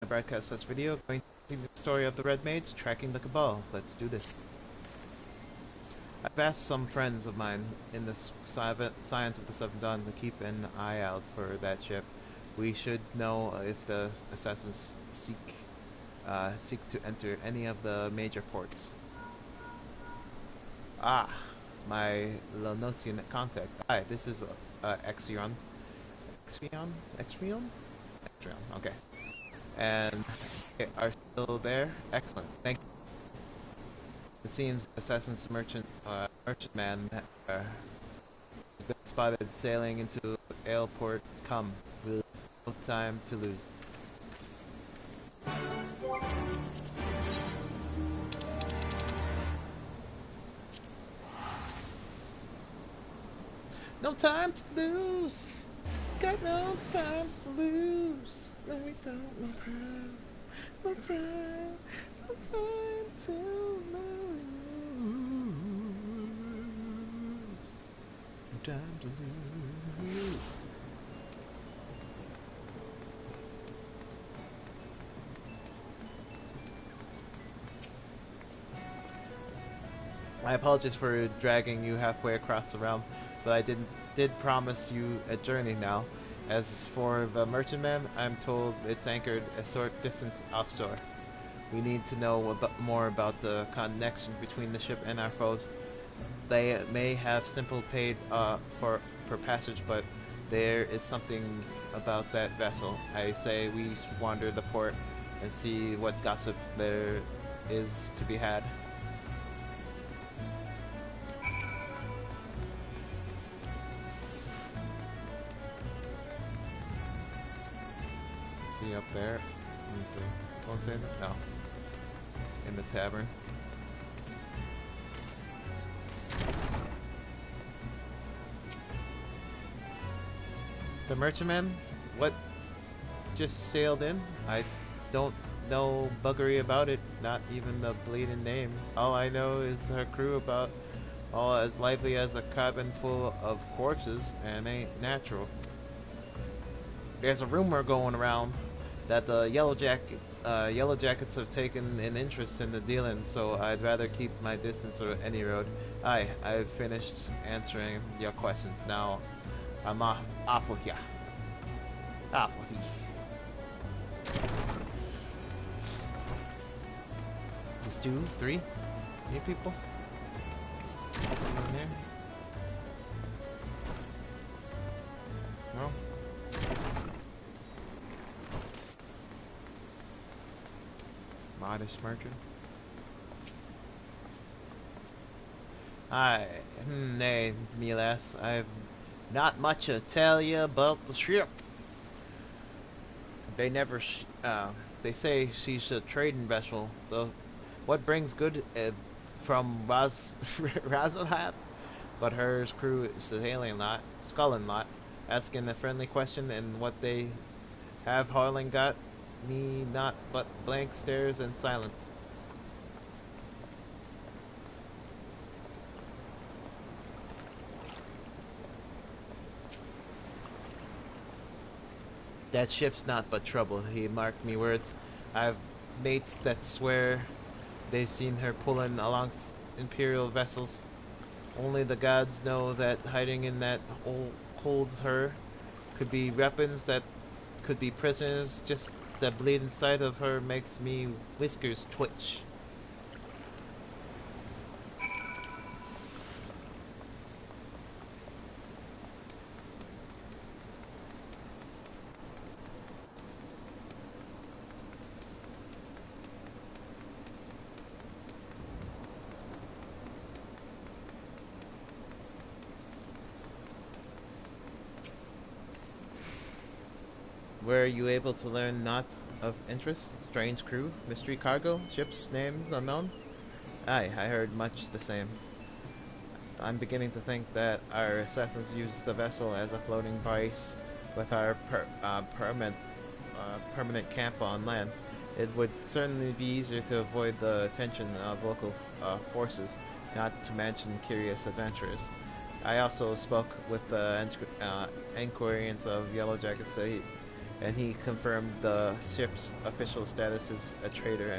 broadcast this video, going to see the story of the Red Mage tracking the Cabal. Let's do this. I've asked some friends of mine in the Science of the Seven Dawn to keep an eye out for that ship. We should know if the assassins seek to enter any of the major ports. Ah, my Lonosian contact. Hi, this is XIV. XIV? Okay. And they are still there? Excellent. Thank you. It seems Assassin's merchantman has been spotted sailing into Aleport. Come, we've no time to lose. No time to lose. Got no time to lose. No, we don't. No time. No time. No time to lose. No time to lose. I apologize for dragging you halfway across the realm, but I did promise you a journey now. As for the merchantman, I'm told it's anchored a short distance offshore. We need to know more about the connection between the ship and our foes. They may have simply paid for passage, but there is something about that vessel. I say we wander the port and see what gossip there is to be had. See up there? Let me see. Won't say that? No. In the tavern. The merchantman? What just sailed in? I don't know buggery about it, not even the bleeding name. All I know is her crew about all as lively as a cabin full of corpses and ain't natural. There's a rumor going around that the Yellow Jackets have taken an interest in the dealings, so I'd rather keep my distance or any road. I've finished answering your questions. Now, I'm off with ya. Off with you. There's 2, 3, 8 people. In there. No. Modest merchant. Nay, me lass, I've not much to tell you about the ship. They never, they say she's a trading vessel, though. What brings good from Razalhat? But her crew is the alien lot, sculling lot, asking a friendly question, and what they have Harlan got me not but blank stares and silence. That ship's not but trouble, he marked me words. I've mates that swear they've seen her pulling along Imperial vessels. Only the gods know that hiding in that hole holds her. Could be weapons, that could be prisoners. Just the bleeding sight of her makes me whiskers twitch. Were you able to learn naught of interest? Strange crew, mystery cargo, ships, names unknown? Aye, I heard much the same. I'm beginning to think that our assassins used the vessel as a floating base with our permanent camp on land. It would certainly be easier to avoid the attention of local forces, not to mention curious adventurers. I also spoke with the inquiries of Yellow Jackets. and he confirmed the ship's official status as a traitor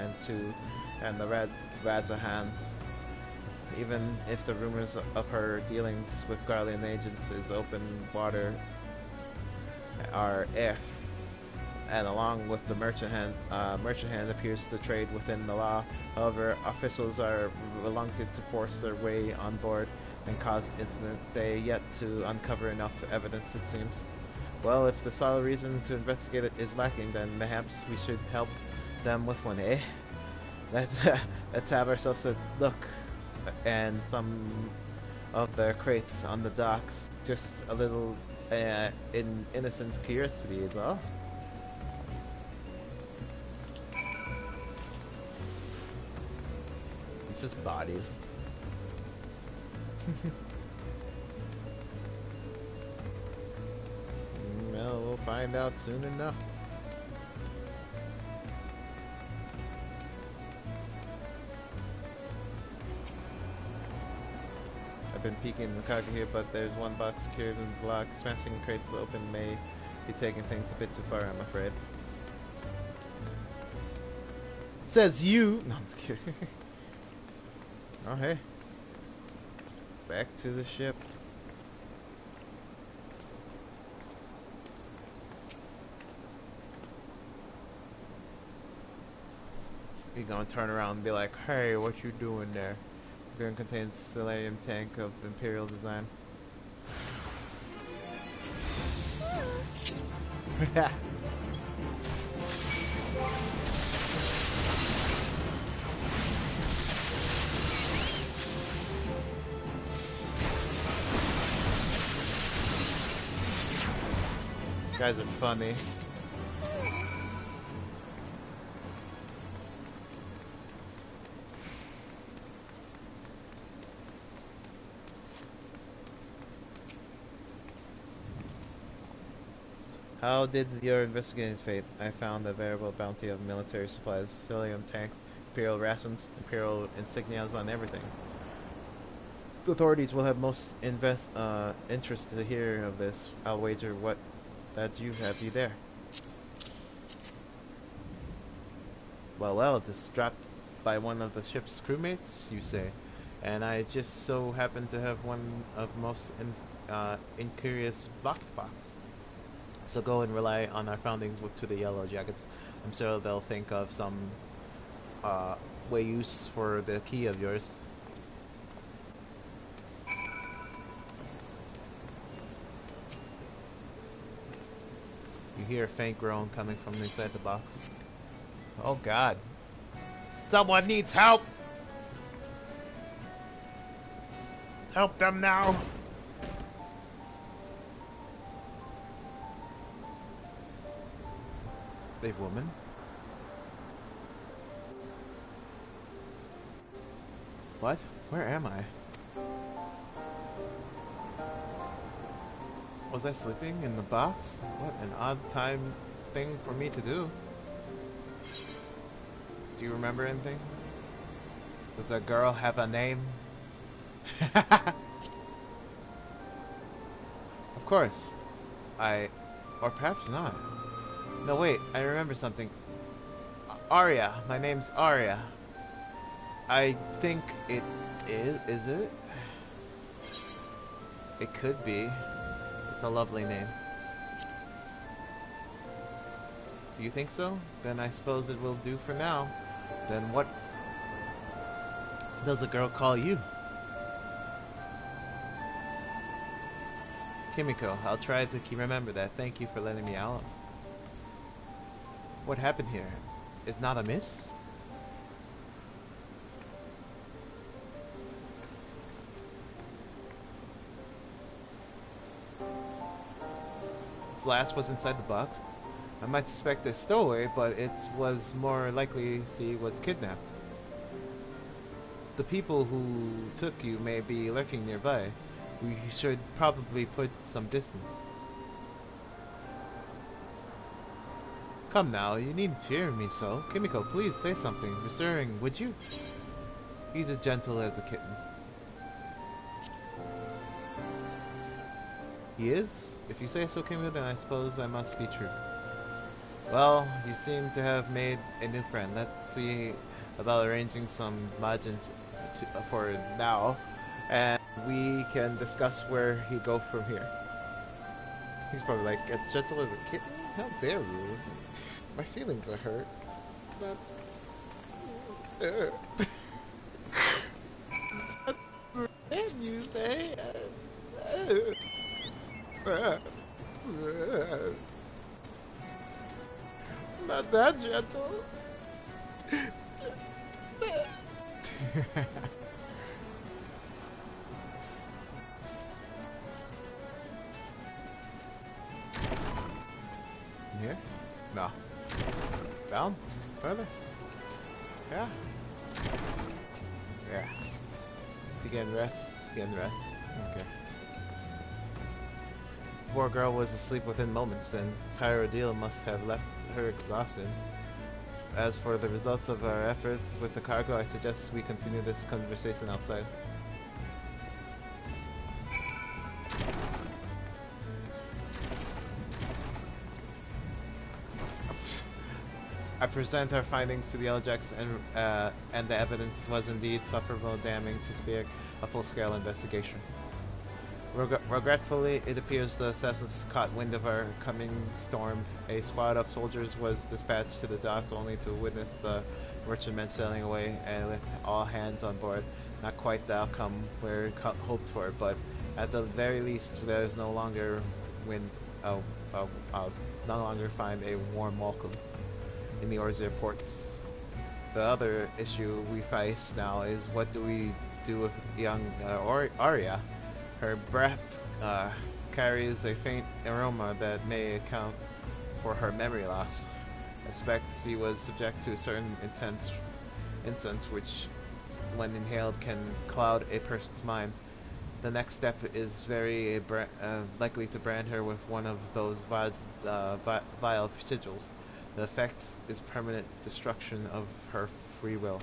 and the Razahans. Even if the rumors of her dealings with Garlean agents is open water are if, and along with the merchant hand appears to trade within the law. However, officials are reluctant to force their way on board and cause incident. They yet to uncover enough evidence, it seems. Well, if the solid reason to investigate it is lacking, then perhaps we should help them with one, eh? Let's have ourselves a look and some of their crates on the docks. Just a little innocent curiosity is all. It's just bodies. Well, we'll find out soon enough. I've been peeking the cargo here, but there's one box secured and locked. Smashing crates open may be taking things a bit too far, I'm afraid. Says you! No, I'm just kidding. Oh, hey. Back to the ship. You're gonna turn around and be like, hey, what you doing there? The gun contains a Selenium tank of Imperial design. Guys are funny. How did your investigations fate? I found a variable bounty of military supplies, Cilium tanks, Imperial rations, Imperial insignias on everything. The authorities will have most interest to hear of this. I'll wager what that you there. Well, this dropped by one of the ship's crewmates, you say, and I just so happen to have one of most incurious locked box. So go and rely on our foundings to the Yellow Jackets. I'm sure they'll think of some way use for the key of yours. You hear a faint groan coming from inside the box. Oh God. Someone needs help! Help them now! Slave woman? What? Where am I? Was I sleeping in the box? What an odd thing for me to do. Do you remember anything? Does that girl have a name? Of course. Or perhaps not. No, wait, I remember something. Arya. My name's Arya. I think it is it? It could be. It's a lovely name. Do you think so? Then I suppose it will do for now. Then what does a girl call you? Kimiko. I'll try to remember that. Thank you for letting me out. What happened here? Is not amiss? This last was inside the box. I might suspect a stowaway, but it was more likely he was kidnapped. The people who took you may be lurking nearby. We should probably put some distance. Come now, you needn't fear me so. Kimiko, please say something reassuring, would you? He's as gentle as a kitten. He is? If you say so, Kimiko, then I suppose I must be true. Well, you seem to have made a new friend. Let's see about arranging some margins for now, and we can discuss where he go from here. He's probably like, as gentle as a kitten? How dare you? My feelings are hurt. But, and you say, not that gentle. Here? No. Down? Further? Yeah. Yeah. Is he getting rest? She's getting rest. Okay. Poor girl was asleep within moments, the entire ordeal must have left her exhausted. As for the results of our efforts with the cargo, I suggest we continue this conversation outside. I present our findings to the Eljax, and the evidence was indeed sufferable, damning to speak a full-scale investigation. Regretfully, it appears the assassins caught wind of our coming storm. A squad of soldiers was dispatched to the docks only to witness the merchantmen sailing away, and with all hands on board. Not quite the outcome we hoped for, but at the very least, there is no longer no longer find a warm welcome in the Orzir ports. The other issue we face now is what do we do with young Arya? Her breath carries a faint aroma that may account for her memory loss. I suspect she was subject to certain intense incense which, when inhaled, can cloud a person's mind. The next step is very likely to brand her with one of those vile sigils. The effect is permanent destruction of her free will.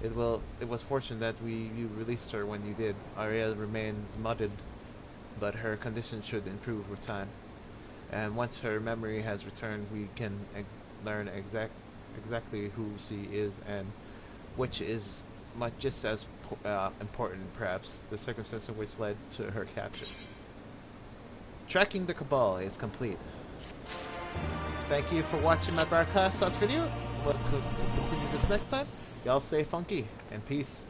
It was fortunate that you released her when you did. Arya remains muddled, but her condition should improve with time. And once her memory has returned, we can learn exactly who she is, and which is just as important, perhaps, the circumstance in which led to her capture. Tracking the Cabal is complete. Thank you for watching my broadcast video. We'll continue this next time. Y'all stay funky, and peace.